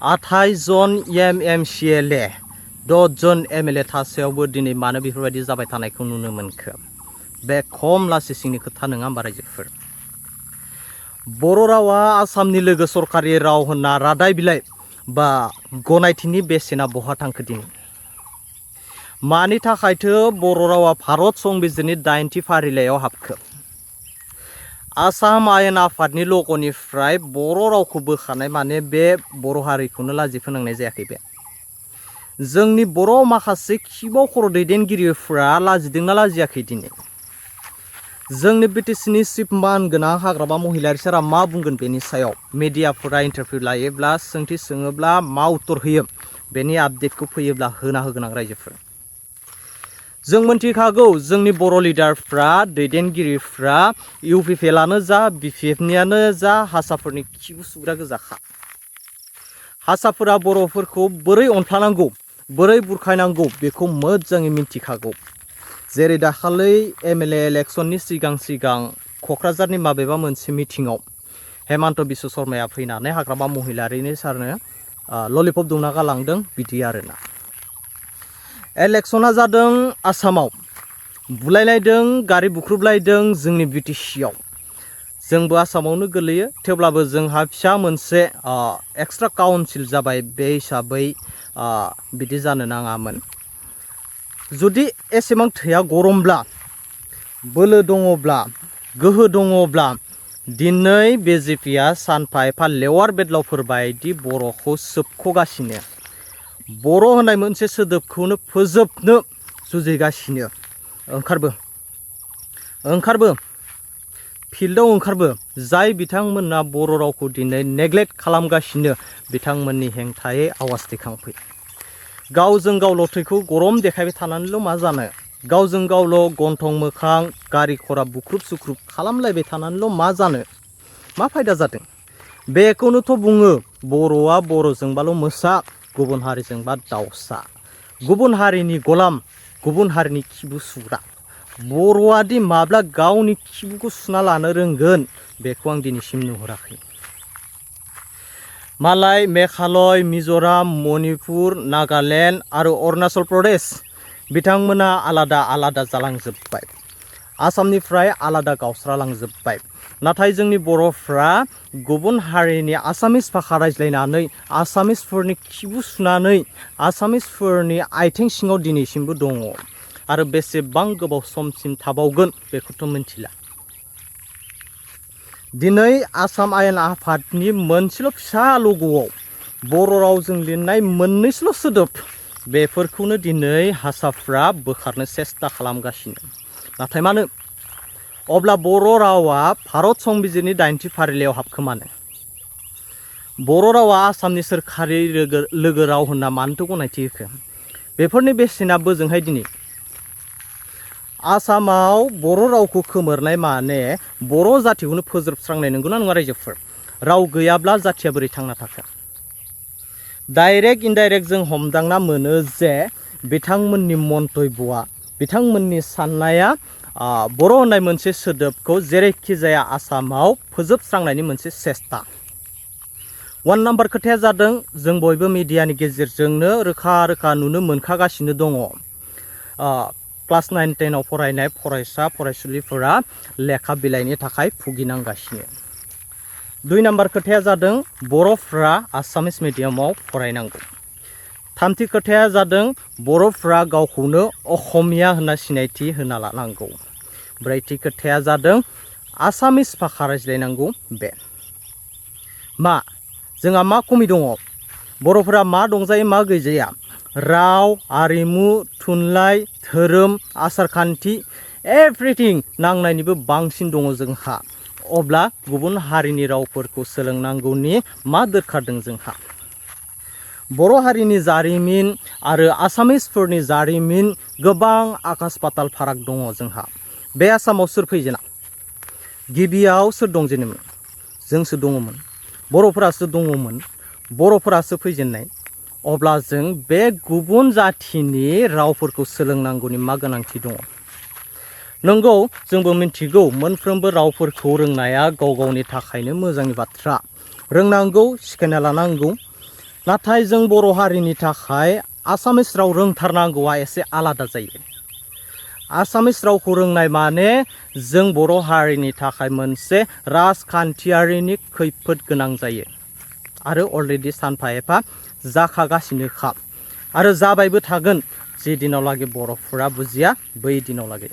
28 जन MMCLA 10 जन MLA थासेयावबो दिनै मानो बेफोरबायदि जाबाय थानायखौ नुनो मोनखो बे खम लासिंसिंनि खोथा नङा होमबा रायजोफोर बर' रावा आसामनि लोगो सरकारि राव होनना रादाय बिलाइ बा गनायथिनि बेसेना बहा थांखो दिनै मानि थाखायथो बर' रावा भारत संबिजिरनि 80 फारिलाइयाव हाबखो आसाम आयेन आफादनि लगनिफ्राय बर' रावखौ बोखारनाय माने बे बर' हारिखौनो लाजि फोनांनाय जायाखै बे जोंनि बर' माखासे खिबाव खर' दैदेनगिरिफोरा लाजिदोंना लाजियाखै दिनै जोंनि बिटिसिनि चिफ मानगोनां हाग्रामा महिलारि सारा मा बुंगोन बेनि सायाव मिडियाफोरा इन्टारभिउ लायोब्ला सोंथि सोङोब्ला मा उत्तर होयो बेनि आपडेटखौ फैयोब्ला होना होगोन आं रायजोफोर जों मोनथिखागौ जोंनि बर' लिडारफ्रा दैदेनगिरिफ्रा UPPLआनो जा BPFनियानो जा हारसाफोरनि खिबु सुग्रा गोजाखा हारसाफोरा बर'फोरखौ बोरै अनफ्लानांगौ बोरै बुरखायनांगौ बेखौ मोजाङै मिन्थिखागौ जेरै दाखालै MLA इलेक्शननि सिगां क'क्राझारनि माबेबा मोनसे मिटिङाव हेमन्त बिश्व शर्माया फैनानै हाग्रामा महिलारिनि सारनो ललिपप दौना गालांदों बिदि आरोना इलेक्शना जादों आसामाव बुलायलायदों गारि बुख्रुबलायदों जोंनि BTCआव जोंबो आसामावनो गोलैयो थेवब्लाबो जोंहा फिसा मोनसे एक्सट्रा काउन्सिल जाबाय बे हिसाबै बिदि जानो नाङामोन जुदि एसेबां थैया गरमब्ला बोलो दङब्ला गोहो दङब्ला दिनै BJPआ सानफा एफा लेवार बेदलावफोर बायदि बर'खौ सोबख'गासिनो बर' होननाय मोनसे सोदोबखौनो फोजोबनो जुजिगासिनो ओंखारबो फिल्डआव ओंखारबो जाय बिथांमोना बर' रावखौ दिनै नेग्लेक्ट खालामगासिनो बिथांमोननि हेंथायै आवाज दैखांफै गावजों गावल' थैखौ गरम देखायबाय थानानैल' मा जानो गावजों गावल' गन्थं मोखां गारि घरा बुख्रुब सुख्रुब खालामलायबाय थानानैल' मा जानो मा फायदा जादों बेखौनोथ' बुङो बर'आ बर'जोंबाल' मोसा गुबुन हारिजोंबा दाउसा गुबुन हारिनि गलाम गुबुन हारिनि खिबु सुग्रा बर'आदि माब्ला गावनि खिबुखौ सुना लानो रोंगोन बेखौ आं दिनैसिम नुहुराखै मालाय मेघालय मिज'राम मणिपुर नागालेण्ड आरो अरुणाचल प्रदेश बिथांमोना आलादा आलादा जालांजोब्बाय आसामनिफ्राय आलादा गावस्रालांजोब्बाय नाथाय जोंनि बर'फ्रा गुबुन हारिनि आसामिस भाषा रायज्लायनानै आसामिसफोरनि खिबु सुनानै आसामिसफोरनि आथिं सिङाव दिनैसिमबो दङ आरो बेसेबां गोबाव समसिम थाबावगोन बेखौथ' मिन्थिला दिनै आसाम आयेन आफादनि मोनसेल' फिसा लग'आव बर' रावजों लिरनाय मोननैसोल' सोदोब बेफोरखौनो दिनै हारसाफ्रा बोखारनो सेस्था खालामगासिनो नाथाय मानो अब्ला बर' रावा भारत संबिजिरनि 80 फारिलाइयाव हाबखो मानो बर' रावा आसामनि सोरखारि लोगो राव होनना मानोथो गनायथि होखो बेफोरनि बेसेना बोजोंहाय दिनै आसामाव बर' रावखौ खोमोरनाय माने बर' जाथिखौनो फोजोबस्रांनाय नंगौना नङा रायजोफोर राव गैयाब्ला जाथिया बोरै थांना थाखो डाइरेक्ट इनडाइरेक्ट जों हमदांना मोनो जे बिथांमोननि मन्तब्यआ बिथांमोननि साननाया बर' होननाय मोनसे सोदोबखौ जेरैखि जाया आसामाव फोजोबस्रांनायनि मोनसे सेस्था 1 नाम्बार खोथाया जादों जों बयबो मिडियानि गेजेरजोंनो रोखा रोखा नुनो मोनखागासिनो दङ क्लास 9 10 आव फरायनाय फरायसा फरायसुलिफोरा लेखा बिलाइनि थाखाय भुगिनांगासिनो 2 नाम्बार खोथाया जादों बर'फ्रा आसामिस मिडियामाव फरायनांगौ 3थि खोथाया जादों बर'फ्रा गावखौनो असमिया होनना सिनायथि होना लानांगौ 4थि खोथाया जादों आसामिस भाषा रायज्लायनांगौ बे मा जोंहा मा खमि दङ बर'फोरा मा दंजायो मा गैजाया राव आरिमु थुनलाइ धोरोम आसारखान्थि एभ्रिथिं नांनायनिबो बांसिन दङ जोंहा अब्ला गुबुन हारिनि रावफोरखौ सोलोंनांगौनि मा दरखार दं जोंहा बर' हारिनि जारिमिन आरो आसामिसफोरनि जारिमिन गोबां आकाश पाताल फाराग दङ जोंहा बे आसामाव सोर फैजेना गिबियाव सोर दंजेनोमोन जोंसो दङमोन बर'फोरासो दङमोन बर'फोरासो फैजेननाय अब्ला जों बे गुबुन जाथिनि रावफोरखौ सोलोंनांगौनि मा गोनांथि दङ नंगौ जोंबो मिन्थिगौ मोनफ्रोमबो रावफोरखौ रोंनाया गाव गावनि थाखायनो मोजांनि बाथ्रा रोंनांगौ सिखायना लानांगौ नाथाय जों बर' हारिनि थाखाय आसामिस राव रोंथारनांगौआ एसे आलादा जायो। आसामिस रावखौ रोंनाय माने जों बर' हारिनि थाखाय मोनसे राजखान्थियारिनि खैफोद गोनां जायो आरो अलरेडि सानफा एफा जाखागासिनोखा आरो जाबायबो थागोन। जे दिनाव लागै बर'फोरा बुजिया बै दिनाव लागै।